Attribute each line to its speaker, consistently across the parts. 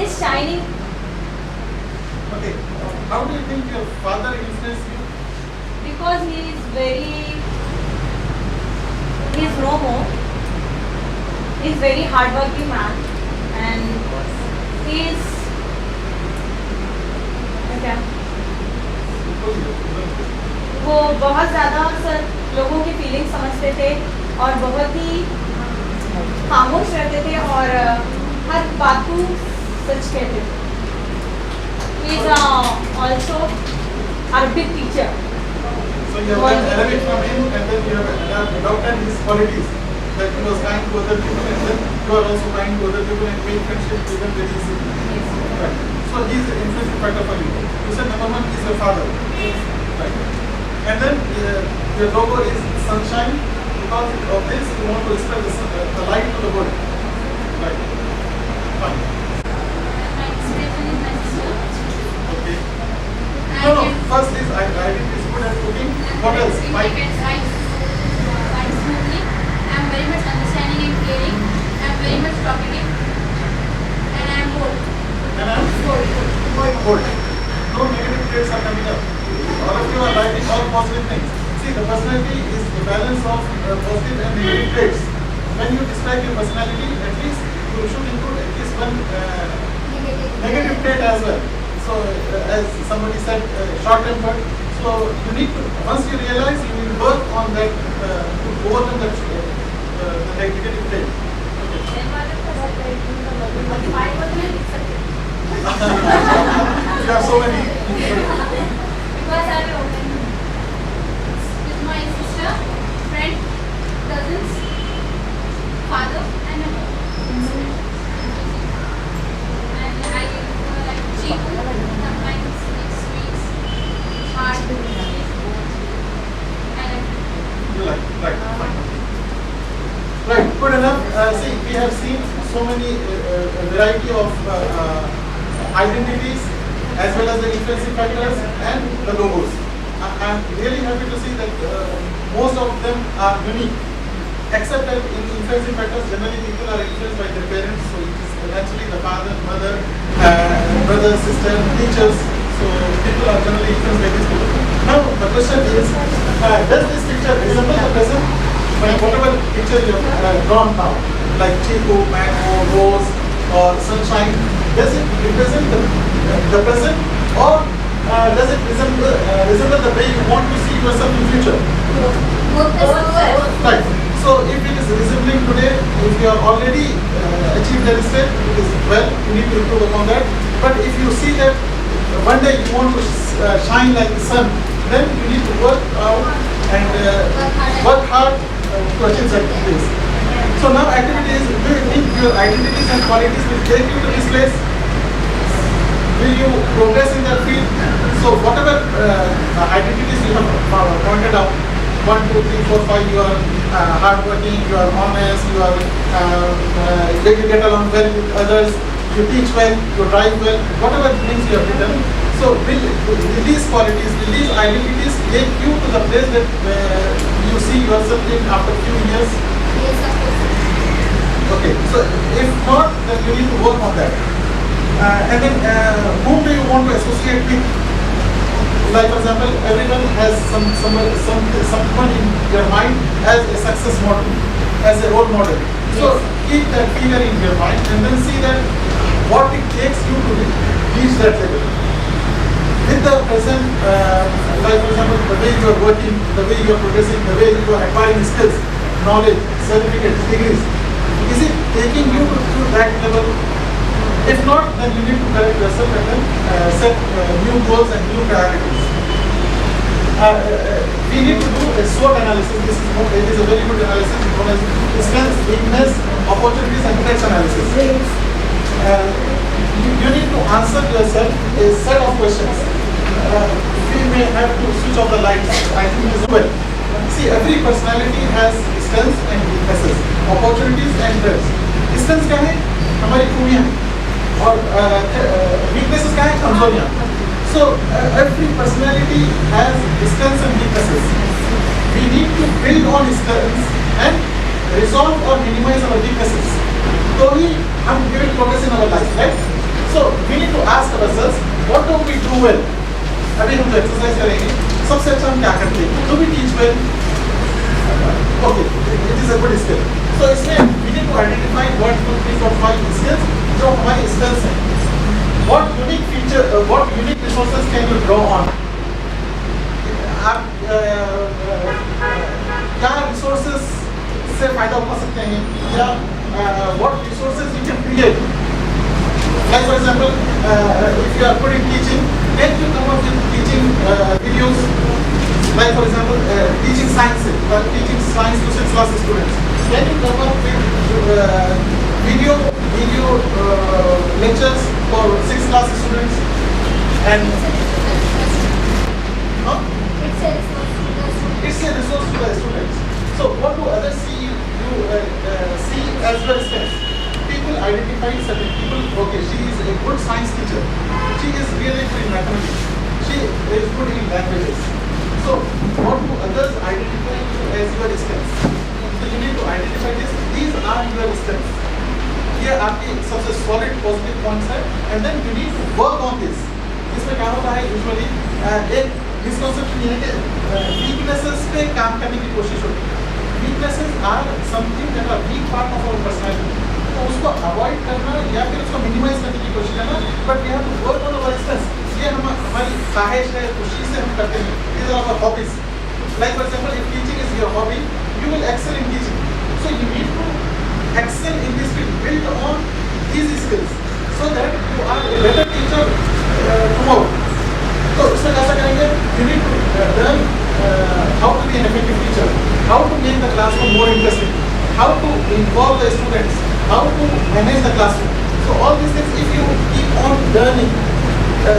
Speaker 1: Is shining
Speaker 2: Okay. How do you think your father influenced you?
Speaker 1: because he's no more. He's very hardworking man and he's okay. वो बहुत ज़्यादा sir लोगों की feeling समझते थे और बहुत ही खामोश रहते थे और हर बात को सच कहते थे. He is also Arabic teacher.
Speaker 2: So you have learned Arabic from him and then you have adopted his qualities. That he was kind to other people and then you are also kind to other people and make friendship with them very easily. Right. So he is an influencing factor for you. You said number one is your father. Right. And then your logo is sunshine. Because of this you want to spread the light to the world. Right. Fine.
Speaker 3: My inspiration is my sister.
Speaker 2: Okay.
Speaker 3: And
Speaker 2: No. First is I think is good at cooking. What else?
Speaker 3: I smoothly. I am very much understanding and caring. I am very much talkative. And I am bold.
Speaker 2: And I'm bold. No negative traits are coming up. All of you are writing all positive things. See, the personality is the balance of positive and negative traits. When you describe your personality, at least you should include at least one negative trait as well. So, as somebody said, short-tempered. So, you need to, once you realize, you will work on that to overcome that the negative trait. Okay. You have so many.
Speaker 3: Because I am open with my sister, friend, cousins, father, and my mother. And I like chiku, sometimes sweets, hard, and
Speaker 2: You like, right, fine. Right, good enough. See, we have seen so many variety of identities as well as the influencing factors and the logos. I'm really happy to see that most of them are unique, except that in influencing factors, generally people are influenced by their parents, so it is naturally the father, mother, brother, sister, teachers, so people are generally influenced by these people. Now, the question is, does this picture resemble the present? Whatever picture you have drawn now, like chiku, mango, rose, or sunshine, does it represent the present, or does it resemble the way you want to see yourself in future? Right. So if it is resembling today, if you are already achieved that state, it is well, you need to improve upon that. But if you see that one day you want to shine like the sun, then you need to work out and work hard to achieve that place. So now activities, do you think your identities and qualities will take you to this place? Will you progress in that field? So whatever identities you have pointed out, 1, 2, 3, 4, 5, you are hardworking, you are honest, you are you get along well with others, you teach well, you drive well, whatever things you have written. So will these qualities, will these identities take you to the place that you see yourself in after a few years?
Speaker 3: yes, of course.
Speaker 2: Okay, so if not, then you need to work on that. And then whom do you want to associate with? Like for example, everyone has someone in your mind as a success model, as a role model. So keep that figure in your mind and then see that what it takes you to reach that level. With the present, like for example, the way you are working, the way you are progressing, the way you are acquiring skills, knowledge, certificates, degrees, is it taking you to that level? If not, then you need to correct yourself and then set new goals and new priorities. We need to do a SWOT analysis. It is a very good analysis known as strengths, weakness, opportunities and threats analysis. You need to answer yourself a set of questions. We may have to switch off the lights. I think this well. See, every personality has strengths and weaknesses, opportunities and threats. Strengths क्या है? हमारी खूबियाँ हैं. और weaknesses क्या है? कमजोरियाँ. So every personality has strengths and weaknesses. We need to build on strengths and resolve or minimize our weaknesses. तो ही हम केवल our life, right? So we need to ask ourselves, what do we do well? अभी हम जो exercise करेंगे, सबसे अच्छा हम क्या करते हैं? Do we teach well? Okay, it is a good skill. So इसमें we need to identify 1, 2, 3, 4, 5 skills जो हमारी skills हैं. What unique feature, what unique resources can you draw on? आप क्या resources से फायदा उठा सकते हैं या what resources you can create? Like for example, if you are good in teaching, then you come up with teaching videos. Like for example, teaching science to 6th class students. Then you come up with video lectures for 6th class students. And huh? It's a resource to the students. So what do others see you see as your strengths? People identify certain people. Okay, she is a good science teacher. She is really good in mathematics. She is good in languages. So what do others identify you as your strengths? So you need to identify this. These are your strengths. ये आपकी सबसे solid positive points है. And then you need to work on this. इसमें क्या होता है usually एक misconception ये है कि weaknesses पे काम करने की कोशिश होती है. Weaknesses are something that are weak part of our personality. तो उसको अवॉइड करना या फिर उसको मिनिमाइज करने की कोशिश करना, but we have to work on our strengths. ये हमारी ख्वाहिश है, खुशी से हम करते हैं. These are our hobbies. Like for example, if teaching is your hobby, you will excel in teaching. So you need to excel in this field, build on these skills, so that you are a better teacher tomorrow. तो इसमें कैसा करेंगे? You need to learn how to be an effective teacher, how to make the classroom more interesting, how to involve the students, how to manage the classroom. So all these things, if you keep on learning,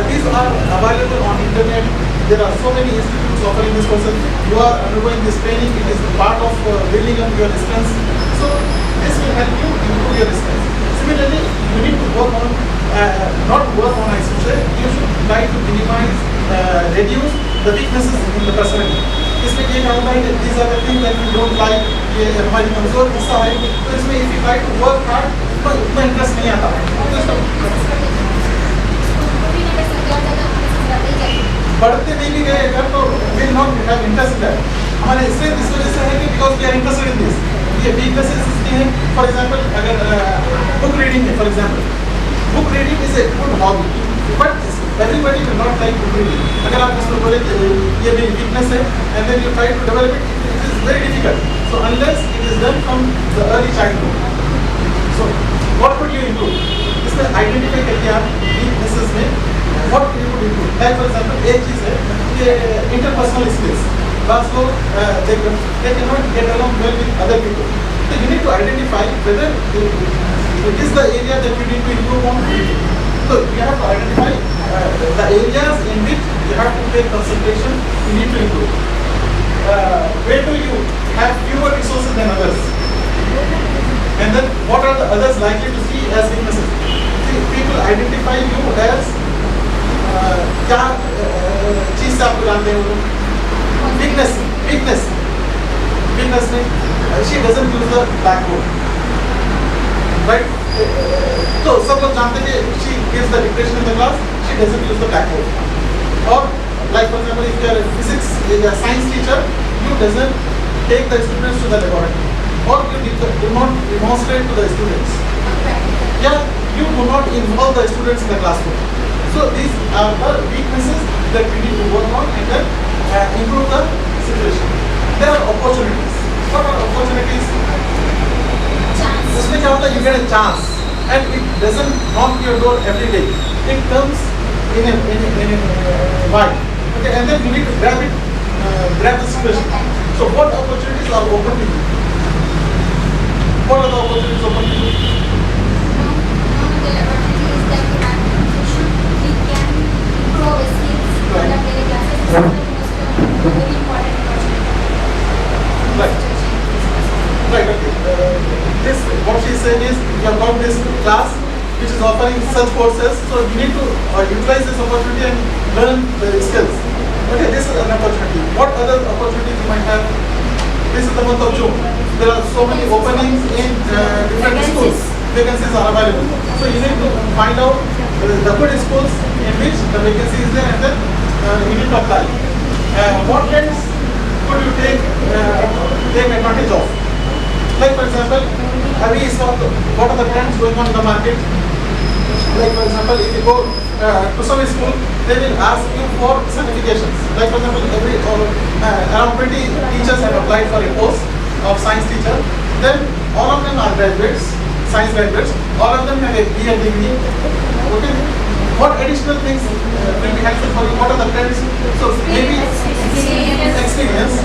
Speaker 2: these are available on internet. There are so many institutes offering this course. You are undergoing this training. It is part of building up your strengths. So this will help you improve your strengths. Similarly, you need to work on, not work on, I should say, you should try to minimize, reduce the weaknesses in the personality. इसमें ये क्या होता है कि these are the things that you don't like, ये हमारी कमजोर हिस्सा है. तो इसमें if you try to work hard, तो उतना इंटरेस्ट नहीं आता. बढ़ते नहीं भी गए अगर तो will not have interest in that. हमारे strength इस वजह से है कि because we are interested in this. ये weaknesses इसलिए हैं. For example, अगर book reading है, for example, book reading is a good hobby, but everybody will not like book reading. अगर आप इसमें बोले ये मेरी weakness है, and then you try to develop it, it is very difficult. So unless it is done from the early childhood. So what could you improve? इसमें identify करके आप weaknesses में what you could improve. Like for example, एक चीज़ है कि interpersonal skills. Class लोग they cannot get along well with other people. So you need to identify whether it is the area that you need to improve on. So you have to identify the areas in which you have to take concentration. You need to improve. Where do you have fewer resources than others? And then what are the others likely to see as weaknesses? See, people identify you as क्या चीज़ से आपको जानते हैं वो लोग? Weakness में she doesn't use the blackboard, right? तो सब लोग जानते हैं कि she gives the dictation in the class, she doesn't use the blackboard. Or like for example, if you are a physics, a science teacher, you doesn't take the students to the laboratory, or you do not demonstrate to the students. Yeah, you do not involve the students in the classroom. So these are the weaknesses that we need to work on and then improve the situation. There are opportunities. What are opportunities? इसमें क्या होता है? You get a chance, and it doesn't knock your door every day. It comes in a while. Okay, and then you need to grab it, grab the situation. So what opportunities are open to you? What are the opportunities open to you? Right, okay. This, what she is saying is, you have got this class which is offering such courses, so you need to utilize this opportunity and learn the skills. Okay, this is an opportunity. What other opportunities you might have? This is the month of June. There are so many openings in different schools. vacancies are available. So you need to find out the good schools in which the vacancy is there, and then you need to apply. What trends could you take advantage of? Like for example, we saw what are the trends going on in the market. Like for example, if you go to some school, they will ask you for certifications. Like for example, around 20 teachers have applied for a post of science teacher. Then all of them are graduates, science graduates. All of them have a BA degree. Okay. What additional things will be helpful for you? What are the trends? So maybe experience,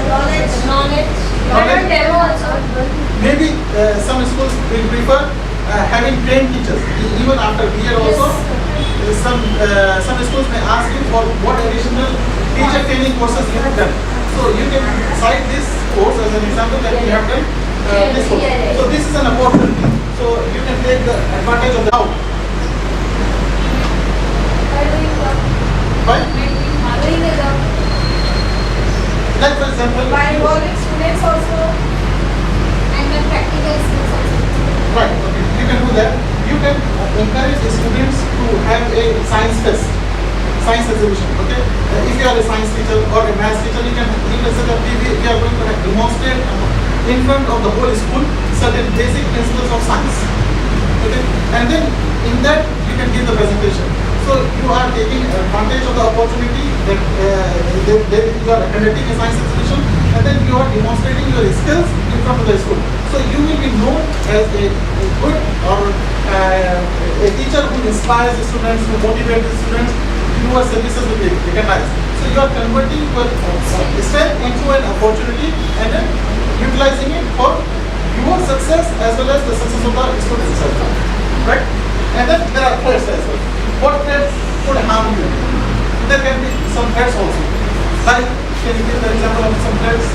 Speaker 3: knowledge. Demo also.
Speaker 2: Maybe some schools will prefer having trained teachers. Even after BA also, some schools may ask you for what additional teacher training courses you have done. So you can cite this course as an example that you have done this course. So this is an opportunity. So you can take the advantage of the out. By
Speaker 3: Doing the job.
Speaker 2: like for example,
Speaker 1: By involving students also.
Speaker 3: And then practical skills also.
Speaker 2: right, okay, you can do that. You can encourage the students to have a science fest, science exhibition. Okay, if you are a science teacher or a math teacher, you can say that we are going to demonstrate in front of the whole school certain basic principles of science. Okay, and then in that you can give the presentation. So you are taking advantage of the opportunity that you are conducting a science exhibition, and then you are demonstrating your skills in front of the school. So you will be known as a good or a teacher who inspires the students, who motivates the students. Your services will be recognized. So you are converting your strength into an opportunity and then utilizing it for your success as well as the success of the students as well. Right? And then there are threats as well. What threats could harm you? There can be some threats also. Like, can you give the example of some threats?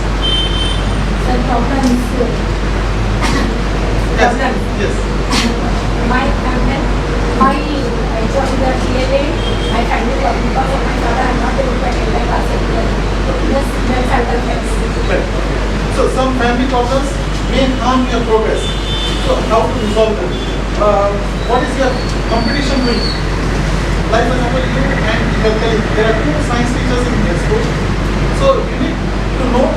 Speaker 1: The problem is
Speaker 2: Yes. Yes.
Speaker 1: my family, I joined the TLA, my family because of my father, I'm not able to attend the class regularly. Yes, that's other things.
Speaker 2: Right. So some family problems may harm your progress. So how to resolve them? What is your competition doing? Like for example, you and your colleague, there are two science teachers in your school. So you need to know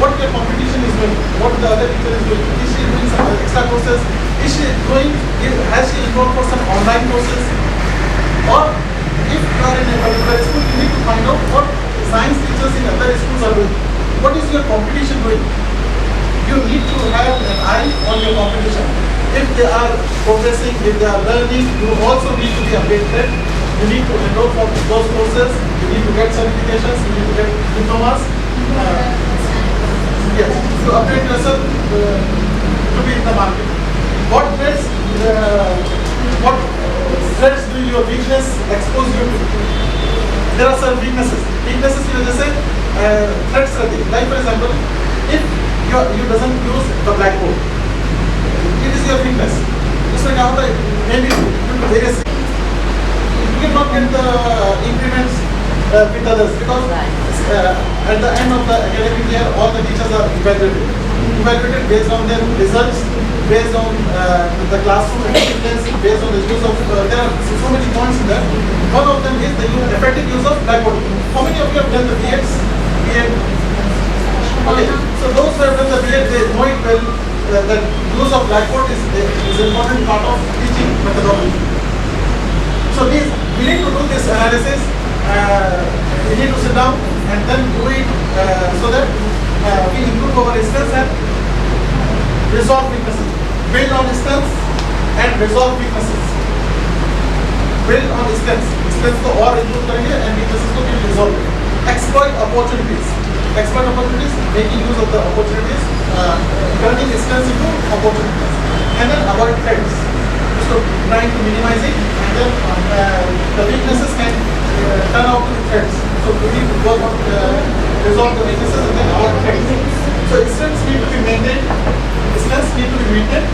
Speaker 2: what your competition is doing, what the other teacher is doing. Is she doing some extra courses? Is she doing, has she enrolled for some online courses? Or if you are in a particular school, you need to find out what science teachers in other schools are doing. What is your competition doing? You need to have an eye on your competition. If they are progressing, if they are learning, you also need to be updated. You need to enroll for those courses, you need to get certifications, you need to get diplomas. Yes, to update yourself to be in the market. What threats do your weakness expose you to? There are some weaknesses. Weaknesses की वजह से threats रहती है. Like for example, if you doesn't use the blackboard, it is your weakness. इसमें क्या होता है? Maybe due to various you cannot get the increments with others because at the end of the academic year, all the teachers are evaluated based on their results, based on the classroom effectiveness, based on the use of. There are so many points in that. One of them is the effective use of blackboard. How many of you have done the B.Eds? B.Ed. Okay. So those who have done the B.Ed, they know it well. That use of blackboard is an important part of teaching methodology. So we need to do this analysis. We need to sit down and then do it so that we improve our strengths and resolve weaknesses. Build on strengths and resolve weaknesses. Build on strengths. Strengths को और improve करेंगे and weaknesses को भी resolve करेंगे. Exploit opportunities. Exploit opportunities, making use of the opportunities, turning strengths into opportunities, and then avoid threats. So trying to minimize it, and then the weaknesses can turn out to be threats. So we need to work on resolve the weaknesses and then avoid threats. So strengths need to be maintained. Strengths need to be maintained,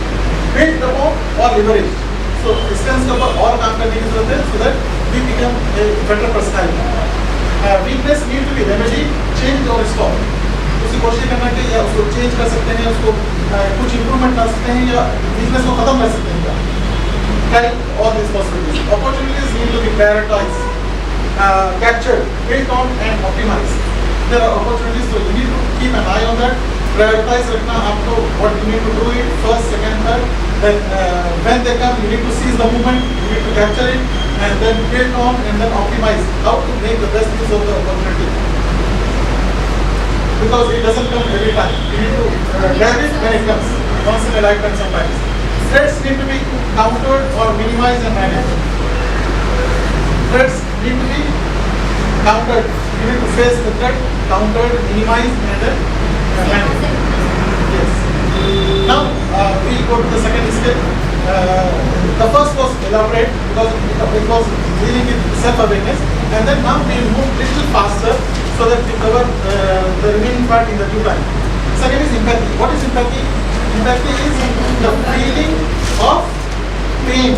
Speaker 2: built upon or leveraged. So strengths के ऊपर और काम करने की जरूरत है so that we become a better personality. Weakness need to be remedied, change or stop. उसकी कोशिश करना कि या उसको चेंज कर सकते हैं, उसको कुछ इम्प्रूवमेंट ला सकते हैं या वीकनेस को खत्म कर सकते हैं. try all these possibilities. Opportunities need to be prioritized, captured, built on and optimized. There are opportunities, so you need to keep an eye on that. Prioritize रखना आपको what you need to do it first, second, third. Then when they come, you need to seize the moment, you need to capture it, and then build on and then optimize how to make the best use of the opportunity. Because it doesn't come every time. You need to grab it when it comes, once in a lifetime sometimes. Threats need to be countered or minimized and managed. Threats need to be countered. You need to face the threat, countered, minimized, and then managed. Yes. Now we go to the second step. The first was elaborate because it was dealing with self-awareness, and then now we move little faster so that we cover the remaining part in the due time. Second is empathy. What is empathy? Empathy is the feeling of pain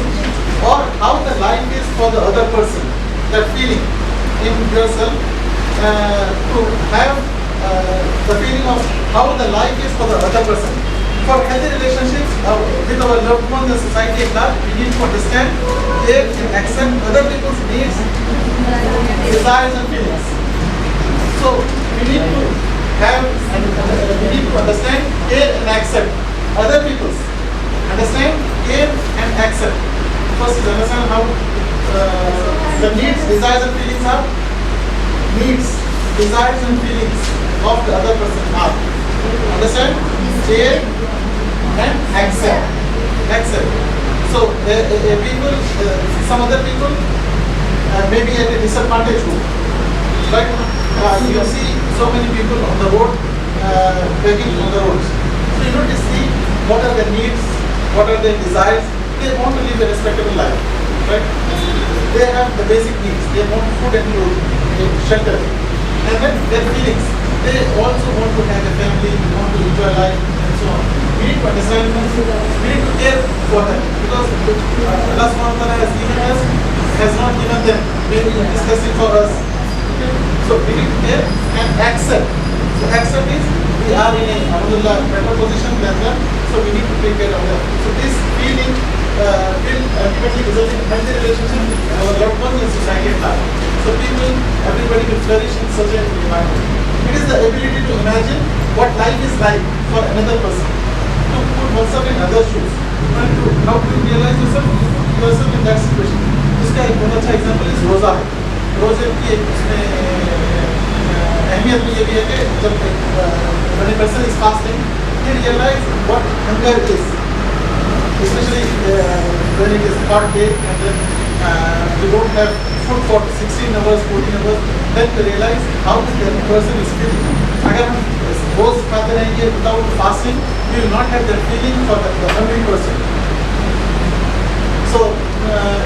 Speaker 2: or how the life is for the other person. That feeling in yourself to have the feeling of how the life is for the other person. For healthy relationships with our loved ones and society at large, we need to understand, care and accept other people's needs, desires and feelings. So we need to have and we need to understand, care and accept other people's. Understand, care and accept. First is understand how the needs, desires and feelings are. Needs, desires and feelings of the other person are. Understand? Care and accept. Accept. So people, some other people may be at a disadvantage group. Right? You see so many people on the road begging on the roads. So you need to see what are their needs, what are their desires. They want to live a respectable life. Right? They have the basic needs. They want food and clothing, shelter. And then their feelings. They also want to have a family, want to enjoy life and so on. We need to understand, we need to care for them because Allah subhanahu wa ta'ala has given us, has not given them. Maybe discussing for us. So we need to care and accept. So accept is we are in a alhamdulillah better position than them, so we need to take care of them. So this feeling will ultimately result in healthy relationship with our loved ones and society at large. So people, everybody will flourish in such an environment. It is the ability to imagine what life is like for another person, to put oneself in other's shoes, and to how to realize yourself in that situation. इसका एक बहुत अच्छा example इस रोज़ा है. रोज़े की एक उसमें अहमियत भी ये भी है कि जब when a person is fasting, he realize what hunger is, especially when it is hot day and then you don't have food for 16 hours, 14 hours, then you realize how the person is feeling. अगर हम रोज खाते रहेंगे without fasting, you will not have that feeling for the hungry person. So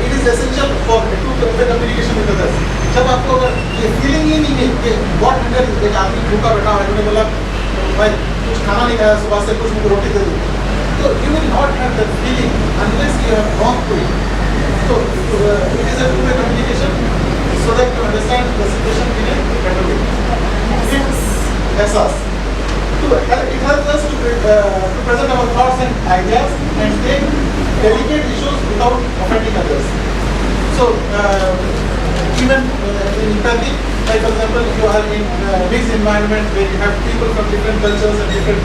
Speaker 2: it is essential for the communication with others. जब आपको अगर ये feeling ही नहीं है कि what hunger is, एक आदमी भूखा बैठा है, उन्होंने बोला भाई कुछ खाना नहीं खाया सुबह से, कुछ मुझे रोटी दे दो, तो you will not have that feeling unless you have gone through it. So it is a two-way communication so that you understand the situation in a better way. Essas. It helps us to present our thoughts and ideas and take delicate issues without offending others. So even in empathy, like for example, you are in a mixed environment where you have people from different cultures and different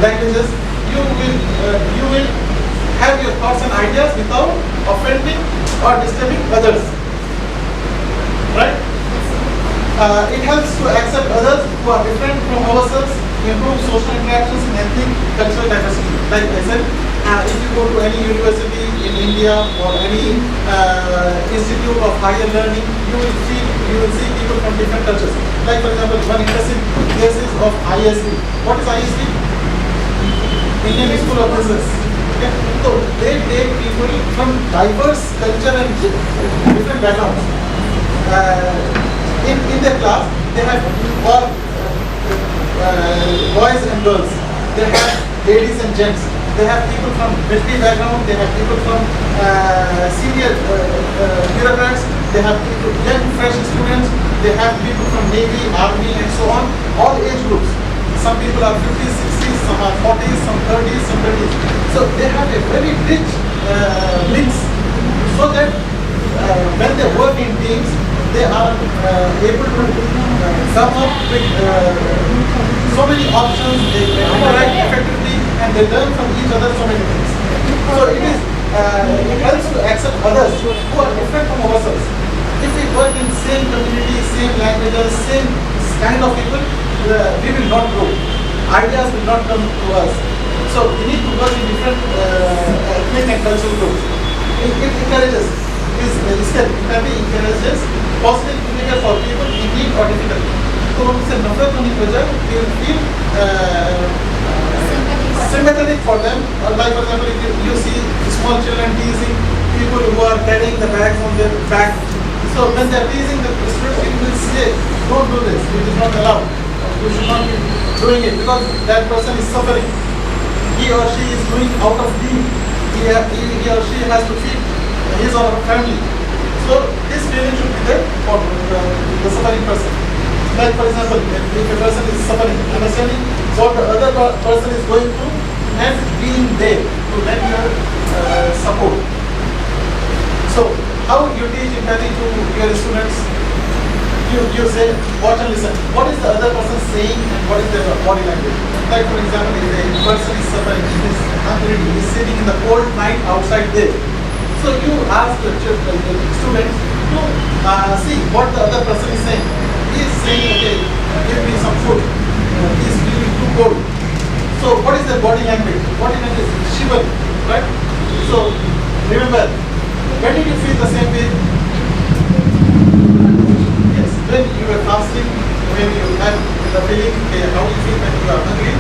Speaker 2: languages, you will have your thoughts and ideas without offending or disturbing others. Right? It helps to accept others who are different from ourselves, improve social interactions and ethnic cultural diversity. Like I said, if you go to any university in India or any institute of higher learning, you will see people from different cultures. Like for example, one interesting case is of ISB. What is ISB? Indian School of Business. Okay? So they take people from diverse culture and different backgrounds. In their class, they have all boys and girls. They have ladies and gents. They have people from military background. They have people from senior bureaucrats. They have people, young fresh students. They have people from Navy, Army, and so on. All age groups. Some people are 50s, 60s, some are 40s, some 30s, some 30s. So they have a very rich mix, so that when they work in teams, they are able to come up with so many options, they interact effectively, and they learn from each other so many things. So it helps to accept others who are different from ourselves. If we work in same community, same languages, same kind of people, we will not grow. Ideas will not come to us. So we need to work in different ethnic and cultural groups. It encourages, empathy encourages positive behavior for people in need or difficulty. So उनसे नफरत होने की वजह we will feel sympathetic for them. Like for example, if you see small children teasing people who are carrying the bags on their back. So when they are teasing the students, you will say, don't do this, it is not allowed. You should not be doing it because that person is suffering. He or she is doing out of need. He or she has to feed his or her family. So this feeling should be there for the suffering person. Like for example, if a person is suffering, understanding what the other person is going through and being there to lend your support. So how you teach empathy to your students? You say, watch and listen. What is the other person saying and what is their body language? Like for example, if a person is suffering, he is hungry, he is sitting in the cold night outside there. So you ask the students to see what the other person is saying. He is saying, okay, give me some food. He is feeling too cold. So what is their body language? Body language is shiver, right? So remember, when did you feel the same way? Yes, when you were fasting, when you had the feeling, okay, how you feel when you are hungry,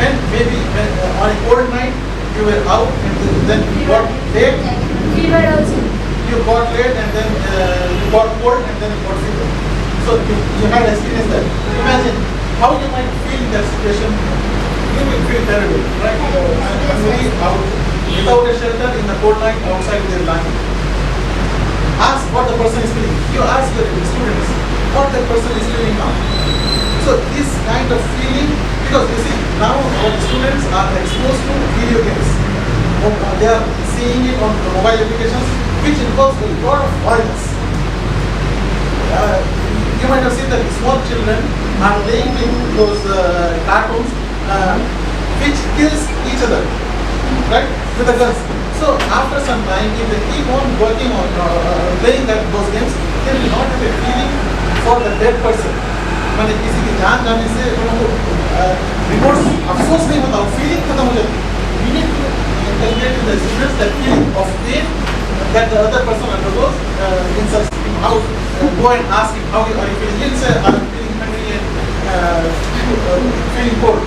Speaker 2: and maybe when, on a cold night, you were out and then you got late.
Speaker 3: Fever also.
Speaker 2: You got late and then you got cold and then you got fever. So you had experienced that. Imagine how you might feel in that situation. You will feel terrible, right? I'm really out without a shelter in the cold night outside their land. Ask what the person is feeling. You ask your students what the person is feeling now. So this kind of feeling, because you see, now our students are exposed to video games. They are seeing it on mobile applications, which involves a lot of violence. You might have seen that small children are playing in those cartoons which kills each other, right, with the guns. So after some time, if they keep on working on playing those games, they will not have a feeling for the dead person. मैंने किसी की जान जाने से उनको remote अफसोस नहीं होता, फीलिंग खत्म हो जाती है. We need to inculcate in the students that feeling of pain that the other person undergoes in such how go and ask him how are you feeling. He'll say I'm feeling hungry and feeling cold.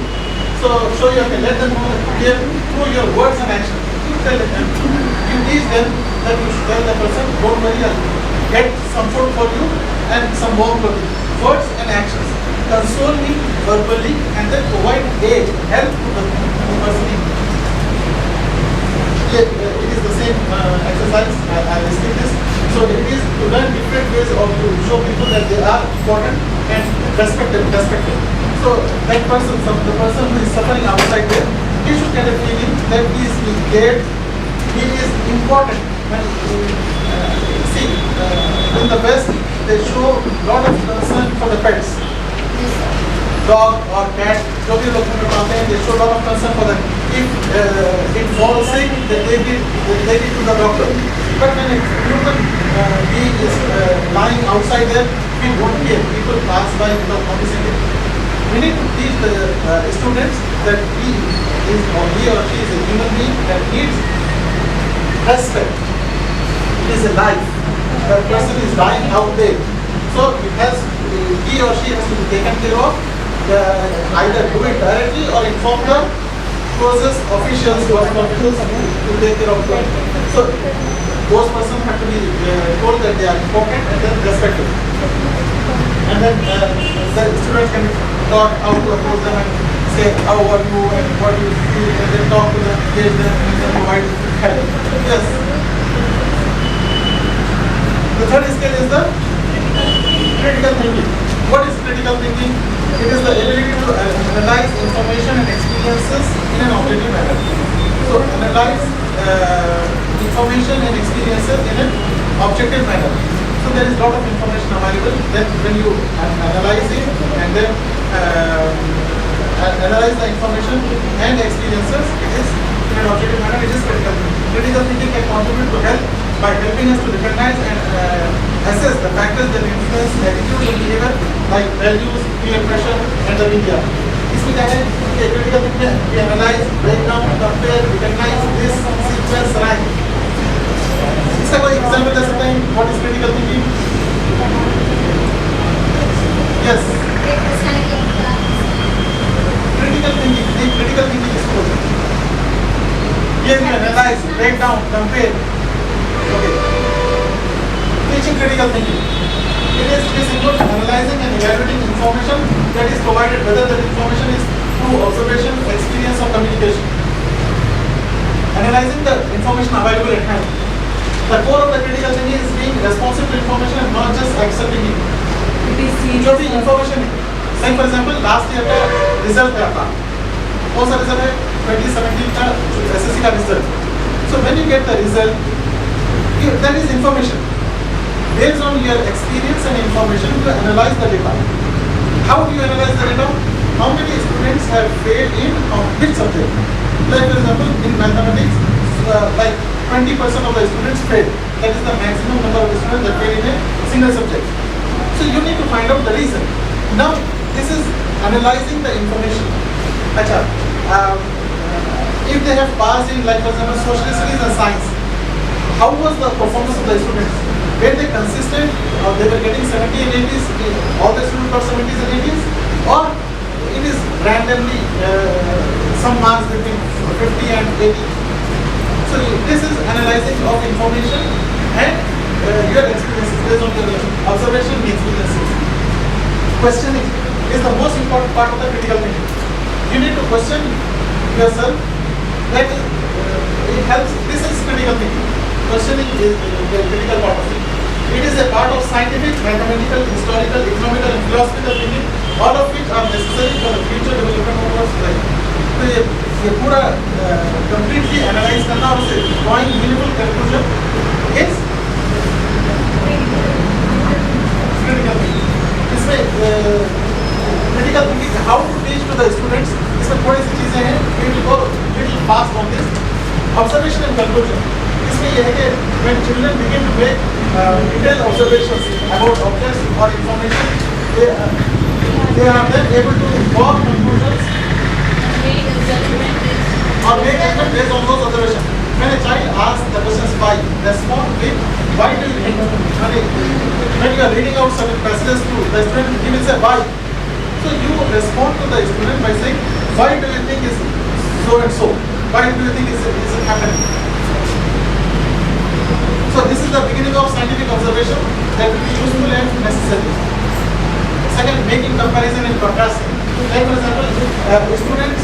Speaker 2: So you can let them know here through your words and actions. You tell them, you teach them that you should tell the person, don't worry, I'll get some food for you and some warm clothing. Words and actions. Console me verbally and then provide aid, help to the person in need. It is the same exercise. I skip this. So it is to learn different ways of to show people that they are important and respect them. So that person, the person who is suffering outside there, he should get a feeling that he is being cared, he is important. When see in the West, they show a lot of concern for the pets. Dog or cat, जो भी लोग पालते हैं, they show a lot of concern for them. If it falls sick, they take it to the doctor. But when a human being is lying outside there, we don't care. People pass by without noticing it. We need to teach the students that he or she is a human being that needs respect. It is a life. The person is dying out there. So he or she has to be taken care of. Either do it directly or inform the closest officials who are officials to take care of them. So those persons have to be told that they are important and then respected. And then the students can be taught how to approach them and say how are you and what do you feel, and then talk to them, engage them, and then provide help. Yes. The third skill is the critical thinking. What is critical thinking? It is the ability to analyze information and experiences in an objective manner. So analyze information and experiences in an objective manner. So there is a lot of information available. Then when you analyze it and then analyze the information and experiences, it is in an objective manner. It is critical thinking. Critical thinking can contribute to help by helping us to recognize and assess the factors that influence attitude and behavior like values, peer pressure, and the media. इसमें क्या है कि critical thinking में we analyze, break down, compare, recognize this sequence right. इसका कोई example दे सकते हैं? What is critical thinking? Yes. Critical thinking. नहीं, critical thinking किसको बोलते हैं? Here we analyze, break down, compare. Okay. Teaching critical thinking. This includes analyzing and evaluating information that is provided, whether that information is through observation, experience, or communication. Analyzing the information available at hand. The core of the critical thinking is being responsive to information and not just accepting it. जो भी information है, like for example last year का result क्या था? कौन सा result है? 2017 का SSC का result. So when you get the result, that is information. Based on your experience and information, you analyze the data. How do you analyze the data? How many students have failed in which subject? Like for example, in mathematics, like 20% of the students fail. That is the maximum number of students that fail in a single subject. So you need to find out the reason. Now, this is analyzing the information. Achha, if they have passed in, like for example, social studies and science, how was the performance of the students? Were they consistent, or they were getting 70 and 80s, all the students got 70s and 80s, or it is randomly some marks between 50 and 80. So this is analyzing of information and your experiences based on your observation and experiences. Questioning is the most important part of the critical thinking. You need to question yourself. That it helps. This is critical thinking. Questioning is the critical part of it. It is a part of scientific, mathematical, historical, economical, and philosophical thinking, all of which are necessary for the future development of our society. तो ये पूरा completely analyze करना और उसे drawing meaningful conclusion is critical thinking. इसमें critical thinking how to teach to the students, इसमें थोड़ी सी चीजें हैं. We will go little fast on this. Observation and conclusion. इसमें यह है कि when children begin to make detailed observations about objects or information, they are then able to draw conclusions or make judgment based on those observations. When a child asks the questions why, respond with why do you think? When you are reading out certain passages to the student, he will say why. So you respond to the student by saying why do you think is so and so? Why do you think is it happening? So this is the beginning of scientific observation that will be useful and necessary. Second, making comparison and contrasting. Like for example, students,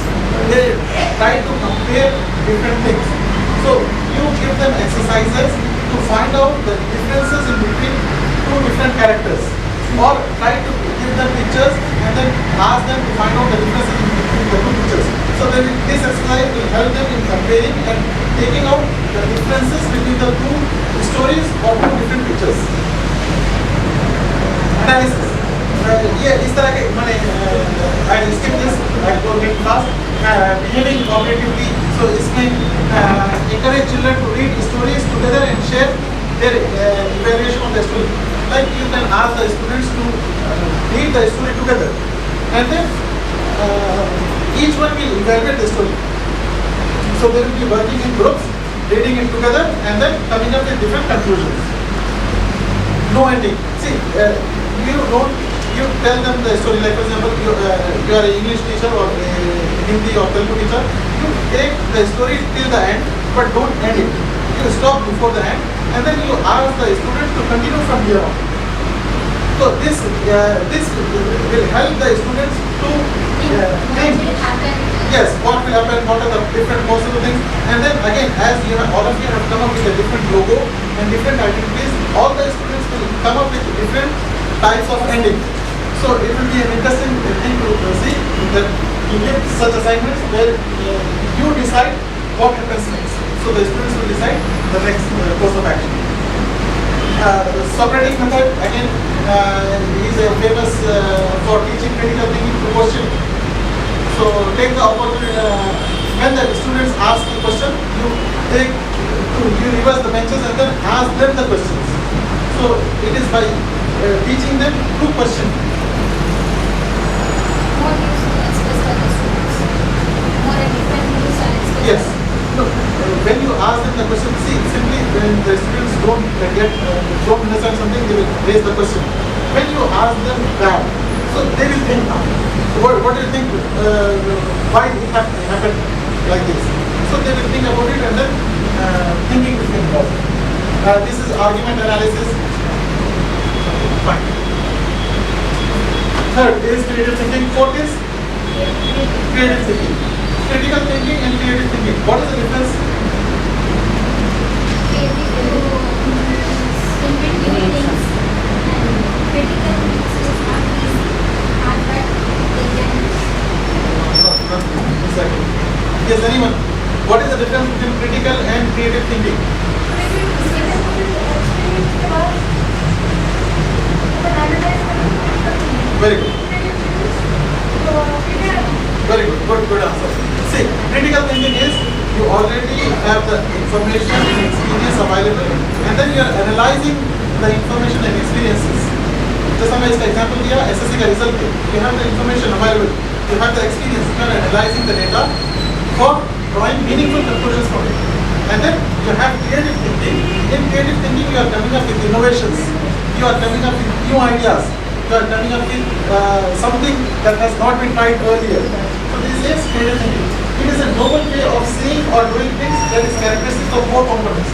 Speaker 2: they try to compare different things. So you give them exercises to find out the differences in between two different characters, or try to give them pictures and then ask them to find out the differences in between the two pictures. So then this exercise will help them in comparing and taking out the differences between the two stories or two different pictures. Analysis. ये इस तरह के मैंने I skip this. I go very fast. Behaving cooperatively. So इसमें encourage children to read stories together and share their evaluation on the story. Like you can ask the students to read the story together, and then each one will evaluate the story. So they will be working in groups, reading it together, and then coming up with different conclusions. No ending. See, you tell them the story. Like for example, you are an English teacher or a Hindi or Telugu teacher. You take the story till the end, but don't end it. You stop before the end, and then you ask the students to continue from here on. So this will help the students to think. Yes, what will happen, what are the different possible things, and then again, as you have, all of you have come up with a different logo and different activities, all the students will come up with different types of ending. So it will be an interesting thing to see that you give such assignments where you decide what happens next. So the students will decide the next course of action. The Socratic method again is famous for teaching critical thinking through question. So take the opportunity when the students ask the question, you reverse the benches and then ask them the questions. So it is by teaching them through question.
Speaker 3: More useful and expressed by the students. More different views are expressed.
Speaker 2: Yes. No, when you ask them the question, see, simply when the students don't understand something, they will raise the question. When you ask them that, so they will think now. So what do you think? Why it happened like this? So they will think about it and then thinking will be involved. This is argument analysis. Fine. Third is creative thinking. Fourth is creative thinking. Critical thinking and creative thinking. What is the difference? Exactly. Yes, anyone? What is the difference between critical and creative thinking? Very good. Very good. Good answer. See, critical thinking is you already have the information and experience available, and then you are analyzing the information and experiences. जैसा मैं इसका example दिया, SSC का result पे, you have the information available, you have the experience, you are analyzing the data for drawing meaningful conclusions from it. And then you have creative thinking. In creative thinking, you are coming up with innovations, you are coming up with new ideas, you are coming up with something that has not been tried earlier. So this is creative thinking. It is a novel way of seeing or doing things that is characteristic of four components.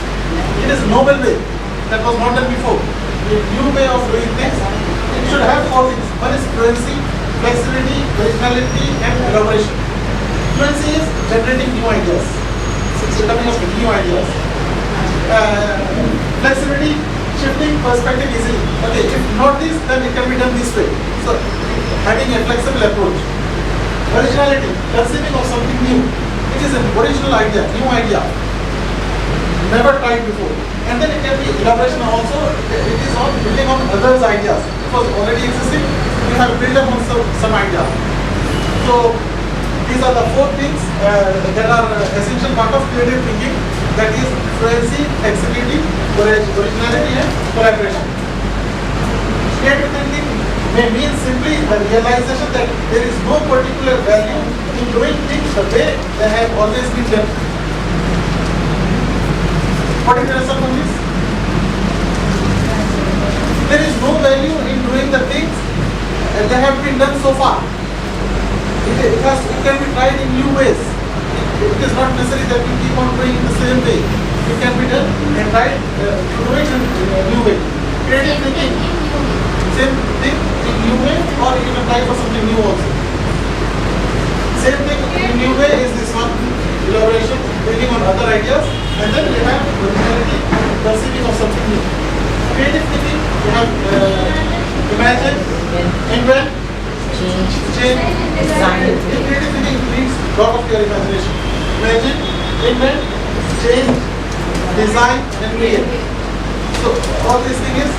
Speaker 2: It is a novel way that was not done before. A new way of doing things. It should have four things. One is fluency, flexibility, originality, and elaboration. Fluency is generating new ideas. So coming up with new ideas. Flexibility, shifting perspective easily. Okay, if not this, then it can be done this way. So having a flexible approach. Originality, conceiving of something new. It is an original idea, new idea, never tried before. And then it can be elaboration also. It is on building on others' ideas. It was already existing. You have built up on some idea. So these are the four things that are essential part of creative thinking. That is fluency, flexibility, originality, and collaboration. Creative thinking may mean simply the realization that there is no particular value in doing things the way they have always been done. What is the answer on this? There is no value in doing the things that have been done so far. It can be tried in new ways. It is not necessary that we keep on doing the same way. It can be done and tried to do it in a new way. Creative thinking, same thing in new way, or you can try for something new also. Same thing in new way is this one, elaboration, building on other ideas, and then we have originality, conceiving of something new. Creative thinking, we have imagine, invent, change, design. Creative thinking needs a lot of your imagination. Imagine, invent, change, design, and create. So all this thing is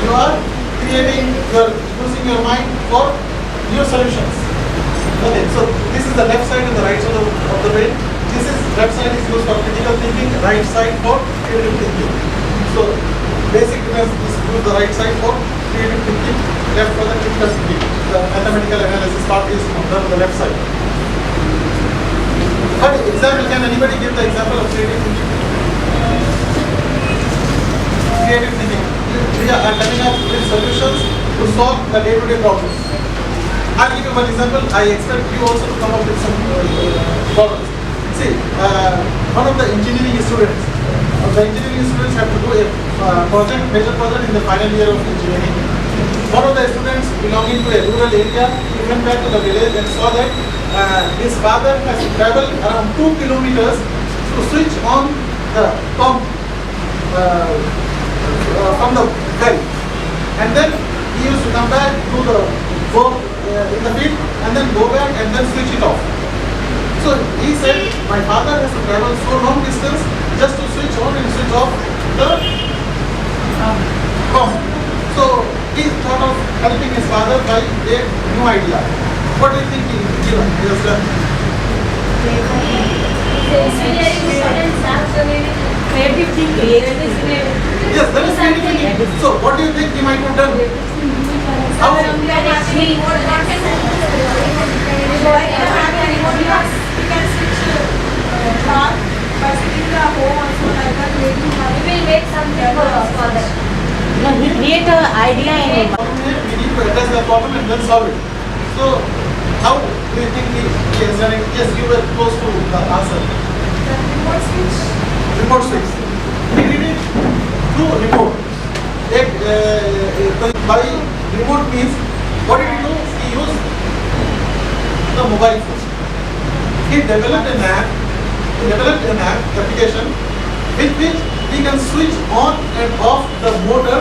Speaker 2: you are creating, you are using your mind for new solutions. Okay, so this is the left side and the right side of the brain. This is left side is used for critical thinking, right side for creative thinking. So basic difference is use the right side for creative thinking, left for the critical thinking. The mathematical analysis part is done on the left side. But example, can anybody give the example of creative thinking? Creative thinking. We are coming up with solutions to solve the day-to-day problems. I'll give you one example. I expect you also to come up with some problems. See, one of the engineering students have to do a major project in the final year of engineering. One of the students belonging to a rural area, he went back to the village and saw that his father has to travel around 2 kilometers to switch on the pump from the well. And then he used to come back to the work in the field and then go back and then switch it off. So he said, my father has to travel so long distance just to switch on and switch off the pump. So he thought of helping his father by a new idea. What do you think he has done?
Speaker 1: Creative thinking.
Speaker 2: Yes, that is creative thinking. So what do you think he might have done? How?
Speaker 1: No, he create an idea in
Speaker 2: We need to address the problem and then solve it. So how do you think he has done it? Yes, you were close to the answer. Remote switch. He did it through remote. By remote means, what did he do? He used the mobile phone. He developed an application with which he can switch on and off the motor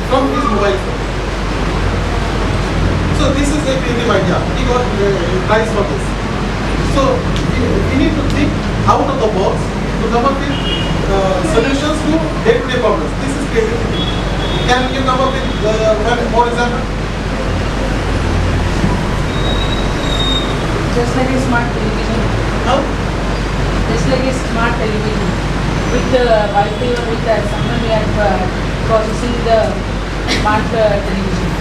Speaker 2: from his mobile phone. So this is a creative idea. He got prize for this. So we need to think out of the box to come up with solutions to day-to-day problems. This is creativity. Can you come up with more example?
Speaker 4: Just like a smart television.
Speaker 2: No?
Speaker 4: Just like a smart television. With the Wi-Fi or with someone we are processing the smart television.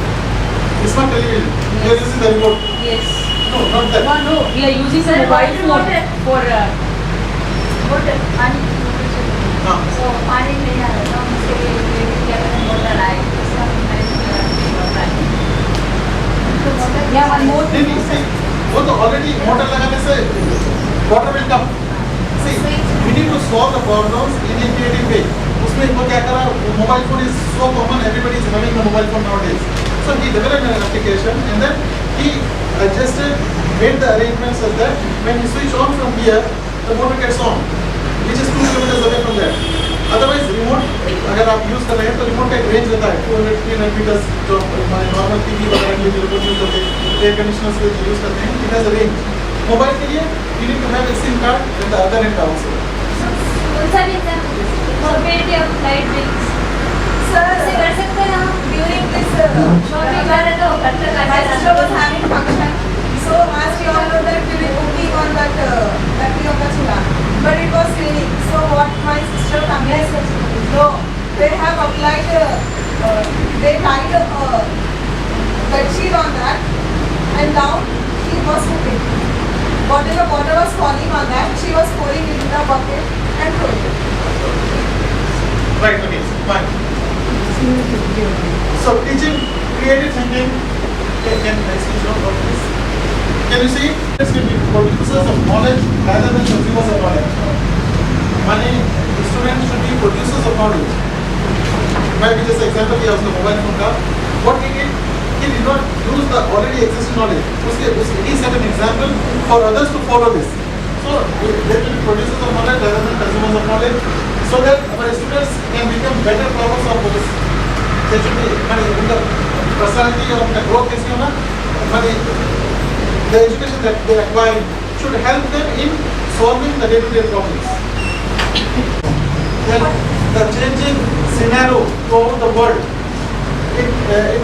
Speaker 2: It's not television. You are using the remote.
Speaker 4: Yes.
Speaker 2: No, not that.
Speaker 4: No, we are using the mobile phone for
Speaker 2: No.
Speaker 3: So पानी नहीं आ रहा था उसके लिए क्या करना motor आए इसका
Speaker 4: yeah, one more
Speaker 2: नहीं नहीं see, वो तो already motor लगाने से water will come. See, we need to solve the problems in a creative way. उसमें वो क्या करा? Mobile phone is so common. Everybody is having a mobile phone nowadays. So he developed an application and then he made the arrangements such that when you switch on from here, the motor gets on, which is 2 kilometers away from there. Otherwise, remote अगर आप use कर रहे हैं तो remote का एक range रहता है 200-300 मीटर्स जो हमारे नॉर्मल टीवी वगैरह के लिए रिमोट यूज करते हैं, एयर कंडीशनर्स के लिए यूज करते हैं, it has a range. Mobile के लिए you need to have a SIM card at the other end also.
Speaker 3: उनसा भी mobility of light bills
Speaker 1: Sir,
Speaker 3: ऐसे कर सकते हैं हम
Speaker 1: during this
Speaker 3: शॉपिंग कर रहे तो घर तक
Speaker 1: my sister was having function. So as we all know that we were cooking on that battery of the chula, but it was raining. So what my sister family so they have applied they tied a bedsheet on that and down she was cooking. Whatever water was falling on that, she was pouring it in the bucket and throwing it.
Speaker 2: Right, okay, fine. So teaching creative thinking, can I switch on for this? Can you see? This will be producers of knowledge rather than consumers of knowledge. Students should be producers of knowledge. Maybe just example he has the mobile phone car. What he did not use the already existing knowledge. He set an example for others to follow this. So they will be producers of knowledge rather than consumers of knowledge, so that our students can become better problem solvers. They should be उनका personality और उनका growth कैसी होना, the education that they acquire should help them in solving the day-to-day problems. Then the changing scenario throughout the world, it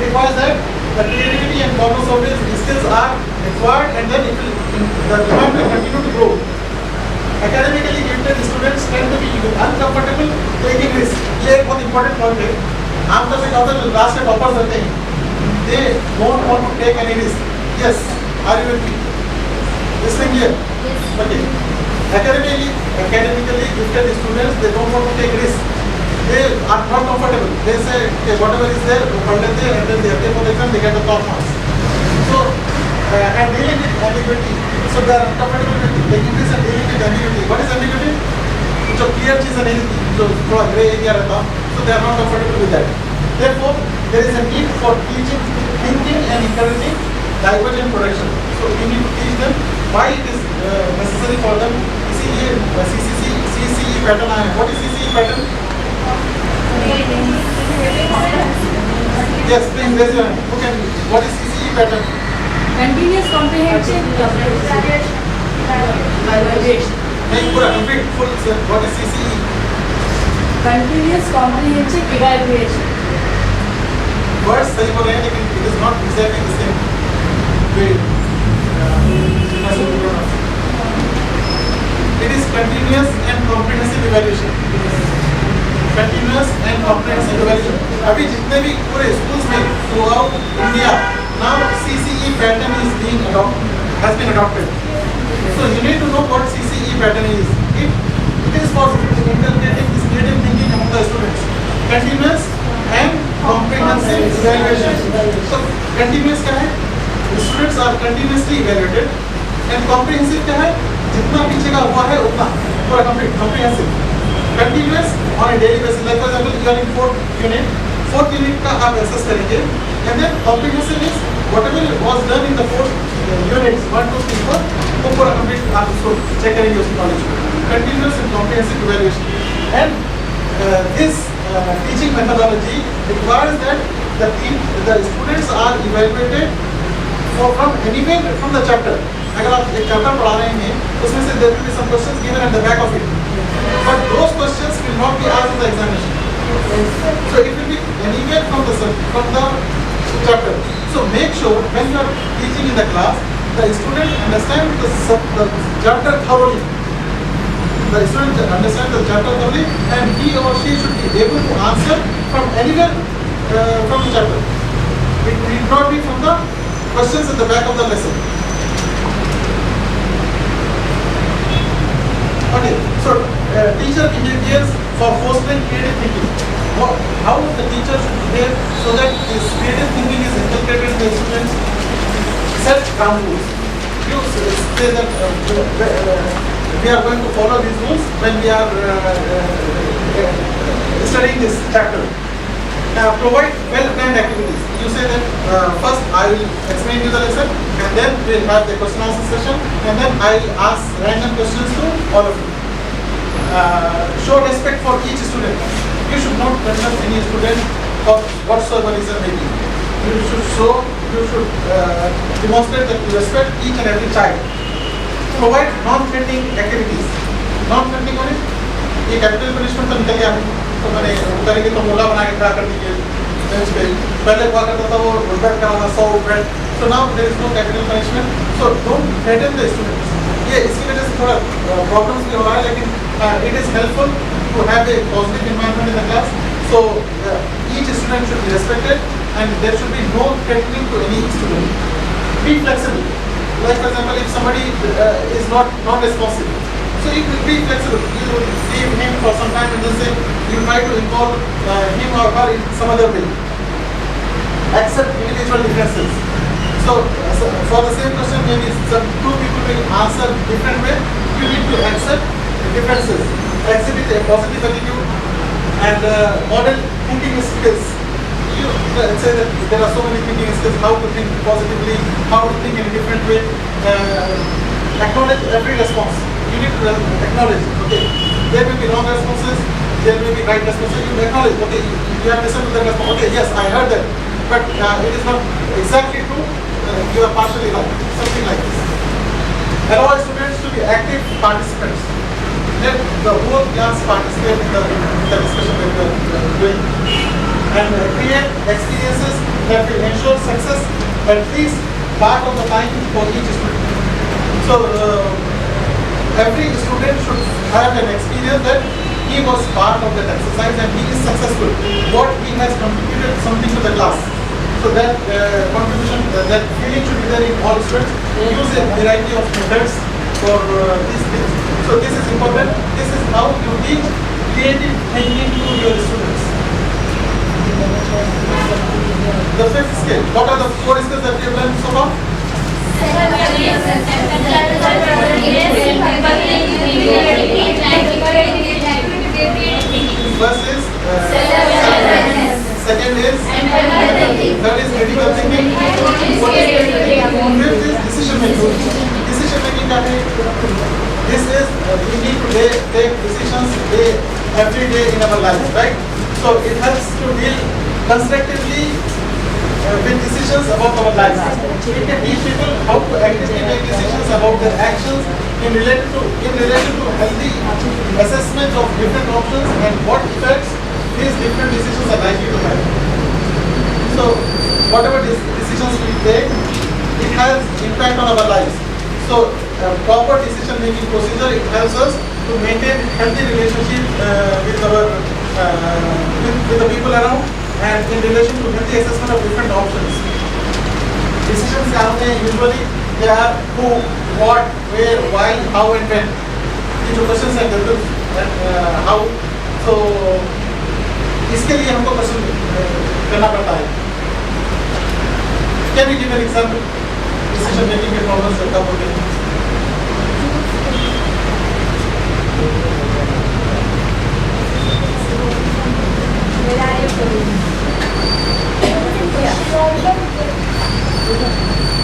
Speaker 2: requires that the creativity and problem solving skills are required, and then the demand will continue to grow. Academically gifted students tend to be uncomfortable taking risks. ये एक बहुत important point है. आमतौर पे क्या होता है जो क्लास के टॉपर्स रहते हैं, they don't want to take any risk. Yes, are you with me? Listening here?
Speaker 3: Yes.
Speaker 2: Okay. Academically gifted students, they don't want to take risks. They are not comfortable. They say, okay, whatever is there, we put it there, and then they appear for the exam, they get the top marks. So, and dealing with ambiguity. So they are uncomfortable with taking risks and dealing with ambiguity. What is ambiguity? जो clear चीज़ नहीं थी, जो थोड़ा grey area रहता, so they are not comfortable with that. Therefore, there is a need for teaching, thinking, and encouraging divergent production. So we need to teach them why it is necessary for them. See here, CCE pattern आया. What is CCE pattern? Yes, please raise your hand. Okay, what is CCE pattern?
Speaker 4: continuous comprehension. Evaluation.
Speaker 2: नहीं पूरा complete full what is CCE?
Speaker 4: Continuous comprehensive evaluation.
Speaker 2: Words सही बोल रहे हैं लेकिन it is not exactly the same way. It is continuous and comprehensive evaluation. Continuous and comprehensive evaluation. अभी जितने भी पूरे schools में throughout India now CCE pattern is being has been adopted. So you need to know what CCE pattern is. It is possible to inculcating this creative thinking among the students. Continuous and comprehensive evaluation. So continuous क्या है? The students are continuously evaluated and comprehensive क्या है? जितना पीछे का हुआ है उतना पूरा comprehensive. Continuous on a daily basis. Like for example, you are in fourth unit का आप assess करेंगे and then comprehensive is whatever was done in the fourth units 1, 2, 3, 4 वो पूरा complete आप उसको check करेंगे उस knowledge को. Continuous and comprehensive evaluation. And this teaching methodology requires that the students are evaluated from anywhere from the chapter. अगर आप एक chapter पढ़ा रहे हैं उसमें से there will be some questions given at the back of it, but those questions will not be asked in the examination. So it will be anywhere from the chapter. So make sure when you are teaching in the class, the student understand the chapter thoroughly. The student understand the chapter thoroughly, and he or she should be able to answer from anywhere from the chapter. It need not be from the questions at the back of the lesson. Okay, so teacher behaviors for fostering creative thinking. How the teacher should behave so that this creative thinking is inculcated in the students? Set ground rules. You say that we are going to follow these rules when we are studying this chapter. Provide well-planned activities. You say that first I will explain you the lesson, and then we will have the question answer session, and then I will ask random questions to all of you. Show respect for each student. You should not pressure any student for whatsoever reason may be. You should demonstrate that you respect each and every child. Provide non-threatening activities. Non-threatening on it, ये capital punishment तो निकल गया है. तो मैंने करेंगे तो मोला बना के खड़ा कर दीजिए बेंच पे. पहले हुआ करता था वो उठबैठ करना था 100 उठबैठ. So now there is no capital punishment. So don't threaten the students. ये इसकी वजह से थोड़ा problems भी हो रहा है, लेकिन it is helpful to have a positive environment in the class. So each student should be respected, and there should be no threatening to any student. Be flexible. Like for example, if somebody is not responsive, so you will be flexible. You will leave him for some time and then say you try to involve him or her in some other way. Accept individual differences. So for the same question, maybe two people will answer different way. You need to accept differences. Exhibit a positive attitude and model thinking skills. You say that there are so many thinking skills, how to think positively, how to think in a different way. Acknowledge every response. You need to acknowledge, okay, there may be wrong responses, there may be right responses. You acknowledge, okay, you have listened to the response, okay, yes, I heard that, but it is not exactly true, you are partially right, something like this. Allow students to be active participants. Let the whole class participate in the discussion that we are doing, and create experiences that will ensure success at least part of the time for each student. So every student should have an experience that he was part of that exercise and he is successful. What he has contributed something to the class. So that contribution, that feeling should be there in all students. Use a variety of methods for these things. So this is important. This is how you teach creative thinking to your students. The fifth skill. What are the 4 skills that we have learned so far? First is second is third is critical thinking. Fifth is decision making. Decision making का है. This is we need to take decisions every day in our lives, right? So it helps to deal constructively with decisions about our lives. We can teach people how to actively make decisions about their actions in relation to healthy assessment of different options and what effects these different decisions are likely to have. So whatever decisions we take, it has impact on our lives. So proper decision making procedure, it helps us to maintain healthy relationship with our with the people around, and in relation to healthy assessment of different options. Decisions usually they are who, what, where, why, how and when. ये जो questions हैं and how, so इसके लिए हमको question करना पड़ता है. Can you give an example? Decision making के problems कब होते हैं?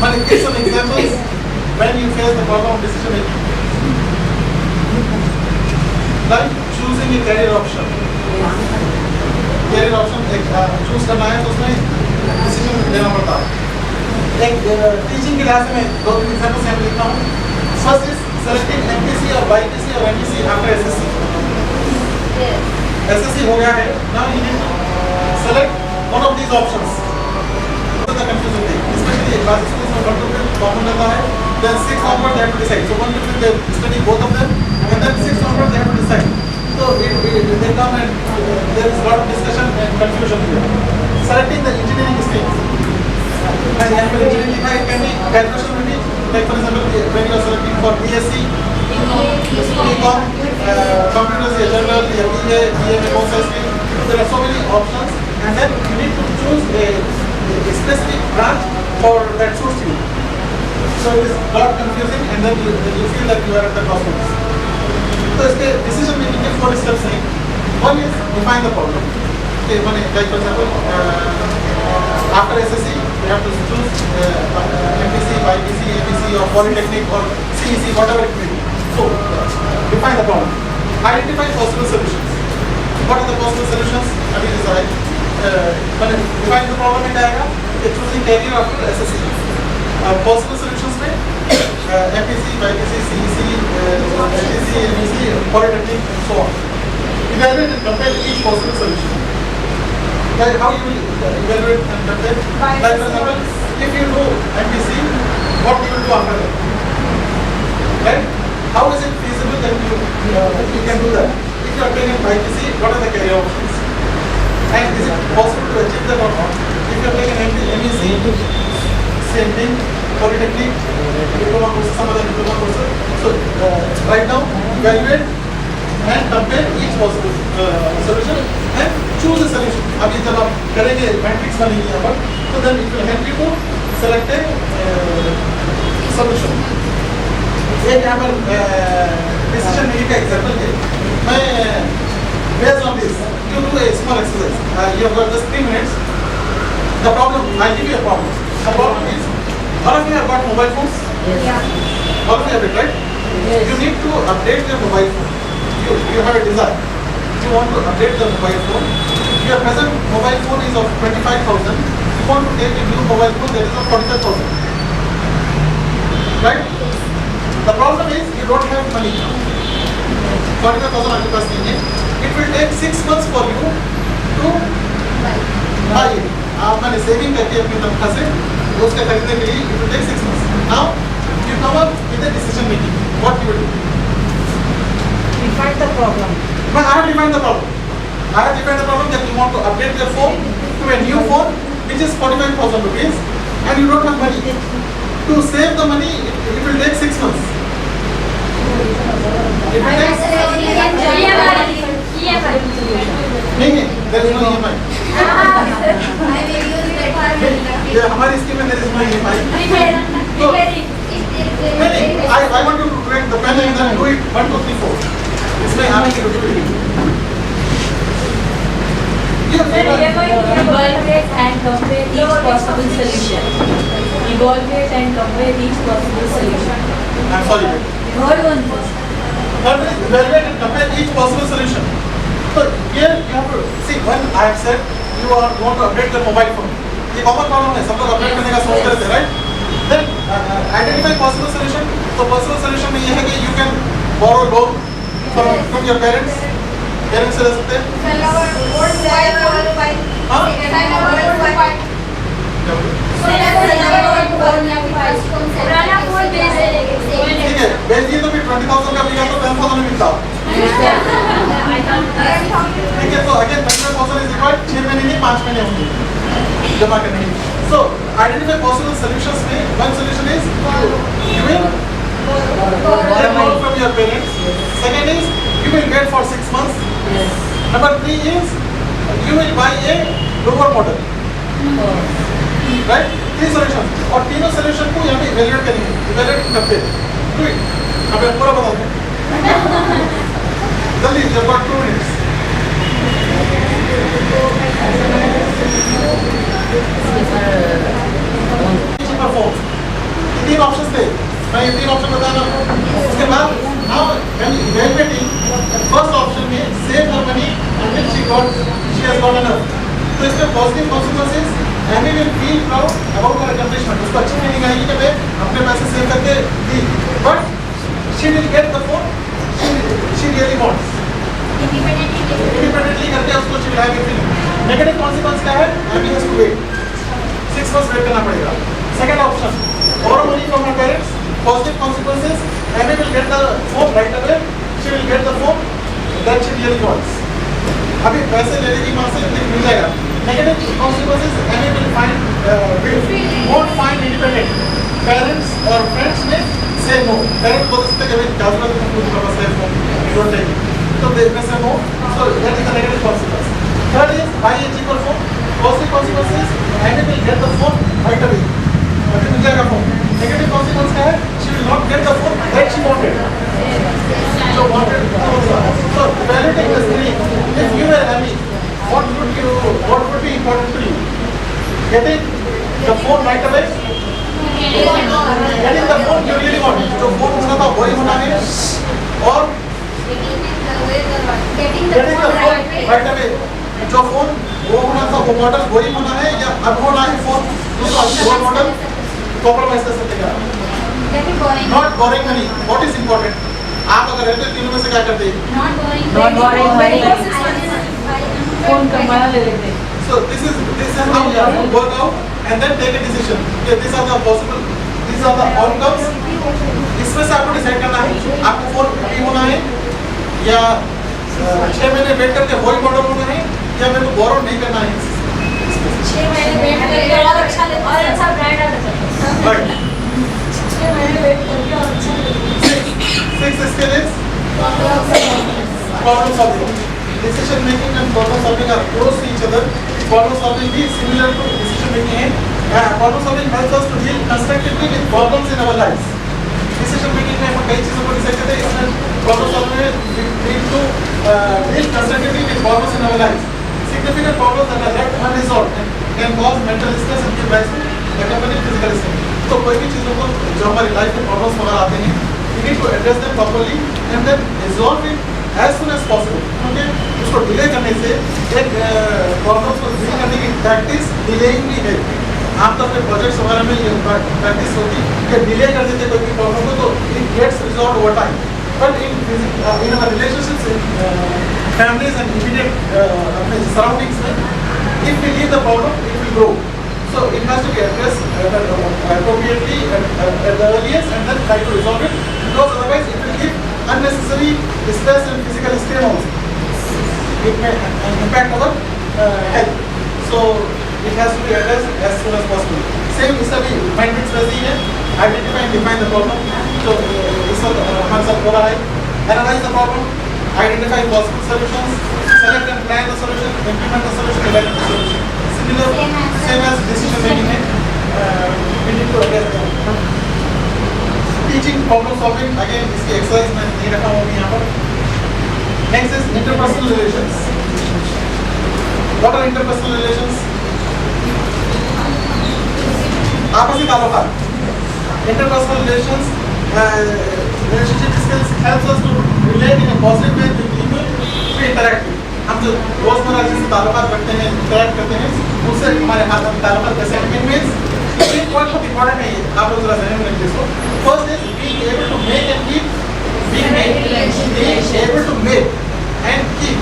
Speaker 2: But give some examples when you face the problem of decision making. Like choosing a career option. Career option choose करना है तो उसमें decision लेना पड़ता है. एक teaching की क्लास में 2-3 examples मैं लिखता हूँ. First is selecting MPC or YPC or MPC after SSC. SSC हो गया है. Now you need to select one of these options. The confusing thing, especially classes में 1 to 5 common रहता है. Then 6 onward they have to decide. So 1 to 5 they study both of them, and then 6 onward they have to decide. So they come and there is a lot of discussion and confusion here. Selecting the engineering streams. And engineering can be calculation will be like for example when you are selecting for BSc, BCom, computers, general, BA, BA, both stream. There are so many options, and then you need to choose a specific branch for that suits you. So it is not confusing, and then you feel that you are at the crossroads. So इसके decision making के 4 steps हैं. One is define the problem. Okay, one is like for example after SSC you have to choose MPC, YPC, APC or Polytechnic or CEC, whatever it may be. So define the problem. Identify possible solutions. What are the possible solutions? अभी decide. Define the problem में जाएगा. Choosing career after SSC. Possible solutions में MPC, YPC, CEC, HEC, MEC, Polytechnic and so on. Evaluate and compare each possible solution. Like how you will evaluate and compare? Like for example, if you do MPC, what you will do after that? Right? How is it feasible that you can do that? If you are taking YPC, what are the career options? And is it possible to achieve that or not? If you are taking MEC, same thing, Polytechnic, diploma courses, some other diploma courses. So right now, evaluate and compare each possible solution and choose a solution. अभी जब आप करेंगे matrix बनेगी यहाँ पर, तो then it will help you to select a solution. एक यहाँ पर decision making का example है. मैं based on this, you do a small exercise. You have got just 3 minutes. The problem, I give you a problem. The problem is, all of you have got mobile phones?
Speaker 3: Yeah.
Speaker 2: All of you have it, right?
Speaker 4: Yes.
Speaker 2: You need to update your mobile phone. You have a desire. You want to update the mobile phone. Your present mobile phone is of 25,000. You want to take a new mobile phone that is of 45,000. Right? The problem is you don't have money now. 45,000 आपके पास नहीं है. It will take 6 months for you to buy it. आपने saving करके अपनी तनख्वाह से उसका खरीदने के लिए it will take 6 months. Now you come up with a decision making. What you will do?
Speaker 4: Define the problem.
Speaker 2: But I have defined the problem. I have defined the problem that you want to update your phone to a new phone which is 45,000 rupees and you don't have money. To save the money, it will take 6 months. It will take नहीं, there is no EMI. Yeah, हमारी scheme में there is no EMI. So, नहीं, I want you to create the pen and then do it 1, 2, 3, 4. इसमें आप ही do it.
Speaker 4: Evaluate and compare each possible solution. Evaluate and compare each possible solution.
Speaker 2: I'm sorry.
Speaker 4: Third one first.
Speaker 2: Evaluate and compare each possible solution. So here you have to see when I have said you want to update your mobile phone. ये common problem है, सब लोग update करने का सोचते रहते हैं, right? Then identify possible solution. तो पर्सनल सोल्यूशन में ये है कि you can borrow loan from your parents से ले सकते हैं। हाँ? ठीक है, बेच दिए तो फिर 20,000 का बिका तो 10,000 में बिकता। ठीक है, तो अगेन 10,000 इज रिक्वायर्ड, 6 महीने नहीं 5 महीने होंगे जमा करने के। सो आइडेंटिफाई पॉसिबल सॉल्यूशंस में one solution is you will get loan from your parents. Second is you will wait for 6 months. Number 3 is you will buy a lower model. Right? 3 solutions. और तीनों solution को यहाँ पे evaluate करेंगे, evaluate करते हैं। Do it. अब मैं पूरा बता दूँ। जल्दी, you've got 2 minutes. Cheaper phones. ये 3 options थे। मैं ये 3 ऑप्शन बता रहा हूँ। उसके बाद now when evaluating first option में save her money until she has got enough. तो इसमें positive consequences Amy will feel proud about her accomplishment. उसको अच्छी फीलिंग आएगी कि मैं अपने पैसे सेव करके दी, but she will get the phone she really wants. Independently करके उसको she will have a feeling. Negative consequence क्या है? Amy has to wait. 6 months wait करना पड़ेगा. Second option, borrow money from her parents. Positive consequences, Amy will get the phone right away. She will get the phone that she really wants. अभी पैसे ले लेगी वहाँ से मिल जाएगा. Negative consequences, Amy will won't find independent. Parents or friends may say no. Parents बोल सकते हैं कि भाई मेरे पास है phone, you don't take it. So they may say no. So that is the negative consequence. Third is buy a cheaper phone. Positive consequences, Amy will get the phone right away. अभी मिल जाएगा phone. Negative consequence क्या है? She will not get the phone that she wanted. So evaluating this three, if you were Amy, what would be important to you? Getting the phone right away? Getting the phone you really want. जो phone होना था वही होना है, और getting the phone right away. जो phone वो होना था वो मॉडल वही होना है, या अब होना है phone दूसरा मॉडल compromise कर सकते हैं। Not borrowing money. What is important? आप अगर रहते तीनों में से क्या करते हैं?
Speaker 3: Not
Speaker 4: borrowing money. फोन कमाया ले लेते हैं।
Speaker 2: So this is how you have to work out and then take a decision. Okay, these are the outcomes. इसमें से आपको डिसाइड करना है आपको फोन अभी होना है, या 6 महीने वेट करके वही मॉडल होना है, या मेरे को बोरो नहीं करना है।
Speaker 3: 6 महीने वेट करके और अच्छा ब्रांड आता है।
Speaker 2: Right.
Speaker 3: 6 महीने वेट करके और अच्छा
Speaker 2: Six skill is problem solving. Decision making and problem solving are close to each other. Problem solving is similar to decision making. Problem solving helps us to deal constructively with problems in our lives. Decision making में हम कई चीजों को decide करते हैं, इसमें problem solving में need to deal constructively with problems in our lives. Significant problems that are left unresolved can cause mental stress and give rise to accompanying physical stress. तो कोई भी चीजों को जो हमारी लाइफ में प्रॉब्लम्स वगैरह आते हैं, we need to address them properly and then resolve it as soon as possible. Okay? उसको डिले करने से एक प्रॉब्लम्स को डिले करने की प्रैक्टिस डिलेइंग भी है। आमतौर पे प्रोजेक्ट्स वगैरह में ये प्रैक्टिस होती है कि डिले कर देते कोई भी प्रॉब्लम को, तो it gets resolved over time. But in our relationships, in families and immediate surroundings, if we leave the problem, it will grow. So it has to be addressed appropriately at the earliest and then try to resolve it, because otherwise it will give unnecessary stress and physical strain also. It may impact our health. So it has to be addressed as soon as possible. Same इसका भी mind वैसे ही है, identify and define the problem. So इसका हमारे साथ हो रहा है, analyze the problem, identify possible solutions, select and plan the solution, implement the solution, evaluate the solution. Similar, same as decision making है, we need to address them. Teaching problem solving, again इसकी exercise मैं नहीं रखा हूँ अभी यहाँ पर. Next is interpersonal relations. What are interpersonal relations? आपसी ताल्लुकात. Interpersonal relations, relationship skills helps us to relate in a positive way with people we interact with. हम जो रोजमर्रा जिससे ताल्लुकात रखते हैं, इंटरेक्ट करते हैं, उससे हमारे हाथ में ताल्लुकात कैसे हैं? It means 3 points of important है ये, आप लोग जरा ध्यान में रखिए इसको. First is being able to make and keep, being able to make and keep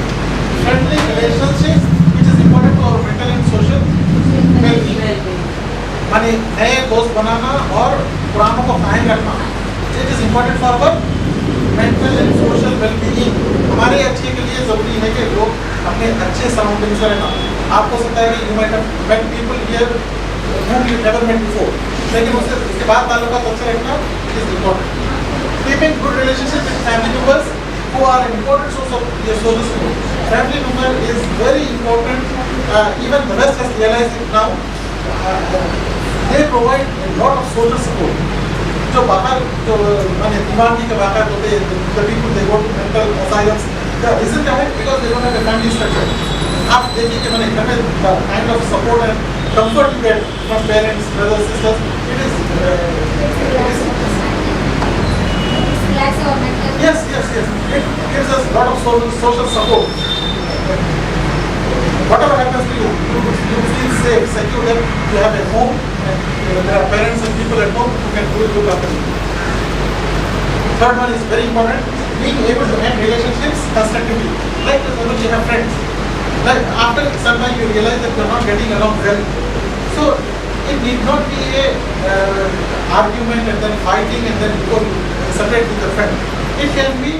Speaker 2: friendly relationships, which is important to our mental and social well-being. माने नए दोस्त बनाना और पुरानों को कायम रखना. It is important for our mental and social well-being. हमारे अच्छे के लिए जरूरी है कि लोग अपने अच्छे सराउंडिंग से रहना. आपको सकता है कि you might have met people here whom you never met before, लेकिन उसके बाद ताल्लुकात अच्छे रखना is important. Keeping good relationships with family members who are an important source of your social support. Family member is very important. Even the West has realized it now. They provide a lot of social support. जो बाहर जो माने दिमागी के वाक़ात होते हैं, the people they go to mental asylums, the reason that because they don't have a family structure. आप देखिए कि माने घर में the kind of support and comfort you get from parents, brothers, sisters, it is
Speaker 3: Relax our mental.
Speaker 2: yes. It gives us a lot of social support. Whatever happens to you, you feel safe, secure that you have a home and there are parents and people at home who can look after you. Third one is very important, being able to end relationships constructively. Like for example, you have friends. Like after some time you realize that you are not getting along well. So it need not be a argument and then fighting and then you go separate with your friend. It can be